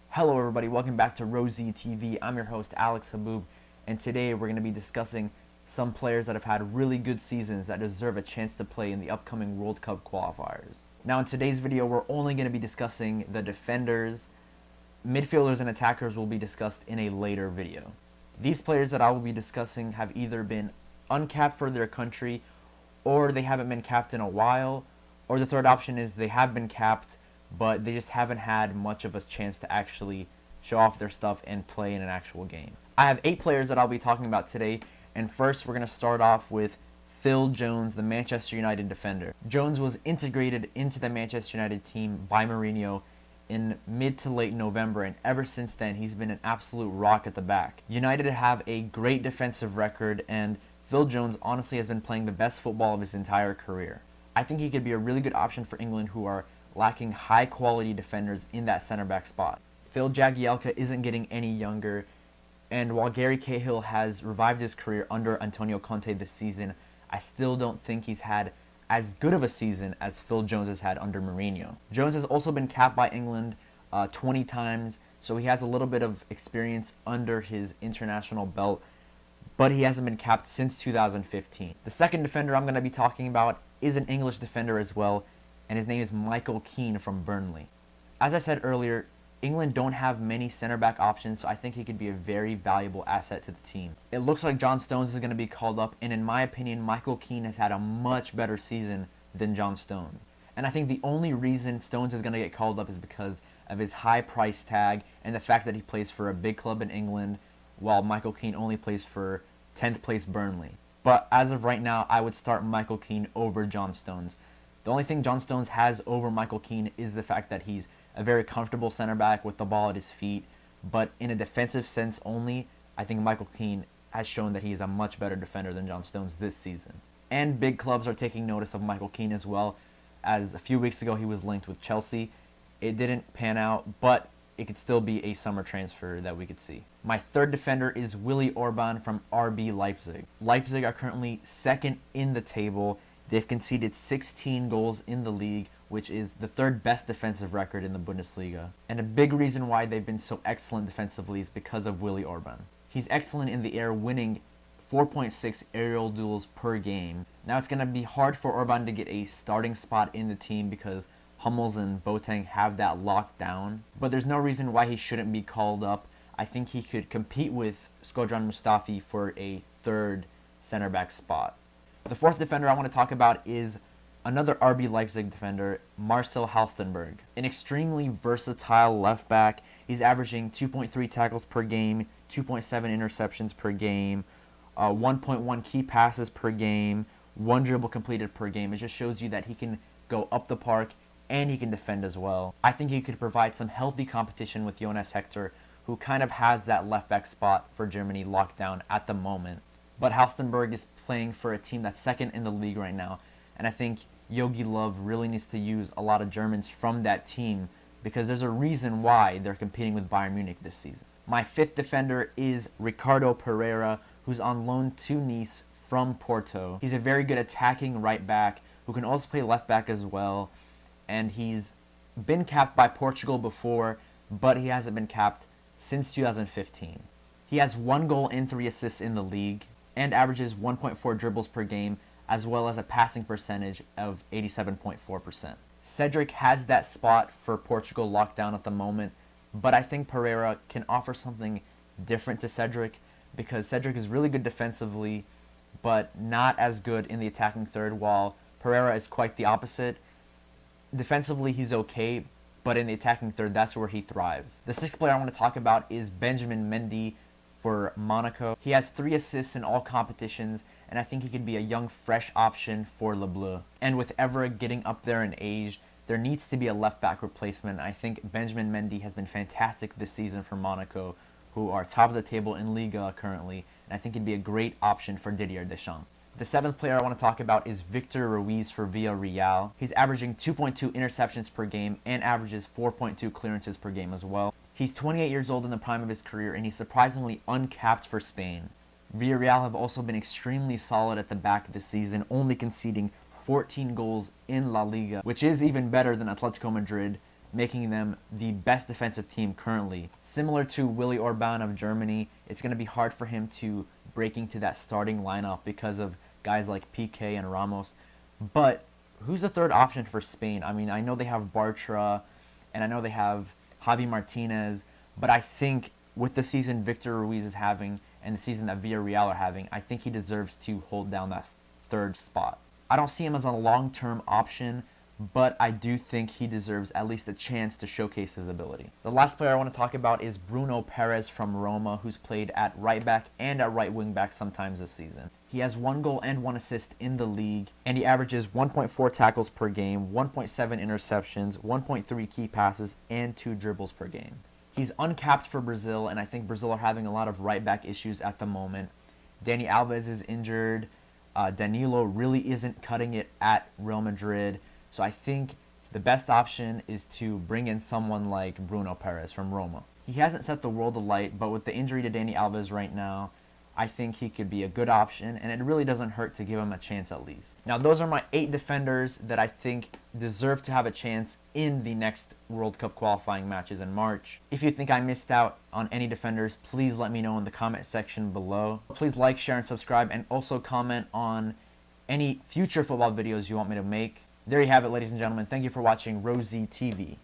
Hello everybody, welcome back to Ruiz TV. I'm your host Alex Haboob, and today we're going to be discussing some players that have had really good seasons that deserve a chance to play in the upcoming World Cup qualifiers. Now in today's video, we're only going to be discussing the defenders. Midfielders and attackers will be discussed in a later video. These players that I will be discussing have either been uncapped for their country, or they haven't been capped in a while, or the third option is they have been capped but they just haven't had much of a chance to actually show off their stuff and play in an actual game. I have 8 players that I'll be talking about today, and first we're going to start off with Phil Jones, the Manchester United defender. Jones was integrated into the Manchester United team by Mourinho in mid to late November, and ever since then he's been an absolute rock at the back. United have a great defensive record, and Phil Jones honestly has been playing the best football of his entire career. I think he could be a really good option for England, who are lacking high quality defenders in that center back spot. Phil Jagielka isn't getting any younger, and while Gary Cahill has revived his career under Antonio Conte this season, I still don't think he's had as good of a season as Phil Jones has had under Mourinho. Jones has also been capped by England 20 times, so he has a little bit of experience under his international belt, but he hasn't been capped since 2015. The second defender I'm going to be talking about is an English defender as well, and his name is Michael Keane from Burnley. As I said earlier, England don't have many center back options, so I think he could be a very valuable asset to the team. It looks like John Stones is going to be called up, and in my opinion, Michael Keane has had a much better season than John Stones. And I think the only reason Stones is going to get called up is because of his high price tag and the fact that he plays for a big club in England, while Michael Keane only plays for 10th place Burnley. But as of right now, I would start Michael Keane over John Stones. The only thing John Stones has over Michael Keane is the fact that he's a very comfortable center back with the ball at his feet, but in a defensive sense only, I think Michael Keane has shown that he is a much better defender than John Stones this season. And big clubs are taking notice of Michael Keane as well, as a few weeks ago he was linked with Chelsea. It didn't pan out, but it could still be a summer transfer that we could see. My third defender is Willie Orban from RB Leipzig. Leipzig are currently second in the table. They've conceded 16 goals in the league, which is the third best defensive record in the Bundesliga. And a big reason why they've been so excellent defensively is because of Willie Orban. He's excellent in the air, winning 4.6 aerial duels per game. Now it's going to be hard for Orban to get a starting spot in the team because Hummels and Boateng have that locked down. But there's no reason why he shouldn't be called up. I think he could compete with Shkodran Mustafi for a third center back spot. The fourth defender I want to talk about is another RB Leipzig defender, Marcel Halstenberg. An extremely versatile left back. He's averaging 2.3 tackles per game, 2.7 interceptions per game, 1.1 key passes per game, 1 dribble completed per game. It just shows you that he can go up the park and he can defend as well. I think he could provide some healthy competition with Jonas Hector, who kind of has that left back spot for Germany locked down at the moment. But Halstenberg is playing for a team that's second in the league right now, and I think Jogi Löw really needs to use a lot of Germans from that team because there's a reason why they're competing with Bayern Munich this season. My fifth defender is Ricardo Pereira, who's on loan to Nice from Porto. He's a very good attacking right back who can also play left back as well, and he's been capped by Portugal before, but he hasn't been capped since 2015. He has 1 goal and 3 assists in the league, and averages 1.4 dribbles per game, as well as a passing percentage of 87.4%. Cedric has that spot for Portugal locked down at the moment, but I think Pereira can offer something different to Cedric because Cedric is really good defensively, but not as good in the attacking third, while Pereira is quite the opposite. Defensively, he's okay, but in the attacking third, that's where he thrives. The sixth player I want to talk about is Benjamin Mendy for Monaco. He has 3 assists in all competitions, and I think he could be a young, fresh option for Le Bleu. And with Evra getting up there in age, there needs to be a left-back replacement. I think Benjamin Mendy has been fantastic this season for Monaco, who are top of the table in Liga currently, and I think he'd be a great option for Didier Deschamps. The seventh player I want to talk about is Victor Ruiz for Villarreal. He's averaging 2.2 interceptions per game and averages 4.2 clearances per game as well. He's 28 years old in the prime of his career, and he's surprisingly uncapped for Spain. Villarreal have also been extremely solid at the back this season, only conceding 14 goals in La Liga, which is even better than Atletico Madrid, making them the best defensive team currently. Similar to Willie Orban of Germany, it's going to be hard for him to break into that starting lineup because of guys like Piqué and Ramos. But who's the third option for Spain? I mean, I know they have Bartra, and I know they have Javi Martinez, but I think with the season Victor Ruiz is having and the season that Villarreal are having, I think he deserves to hold down that third spot. I don't see him as a long-term option, but I do think he deserves at least a chance to showcase his ability. The last player I want to talk about is Bruno Perez from Roma, who's played at right back and at right wing back sometimes this season. He has 1 goal and 1 assist in the league, and he averages 1.4 tackles per game, 1.7 interceptions, 1.3 key passes, and 2 dribbles per game. He's uncapped for Brazil, and I think Brazil are having a lot of right back issues at the moment. Dani Alves is injured. Danilo really isn't cutting it at Real Madrid. So I think the best option is to bring in someone like Bruno Perez from Roma. He hasn't set the world alight, but with the injury to Dani Alves right now, I think he could be a good option, and it really doesn't hurt to give him a chance at least. Now, those are my 8 defenders that I think deserve to have a chance in the next World Cup qualifying matches in March. If you think I missed out on any defenders, please let me know in the comment section below. Please like, share, and subscribe, and also comment on any future football videos you want me to make. There you have it, ladies and gentlemen. Thank you for watching Rosie TV.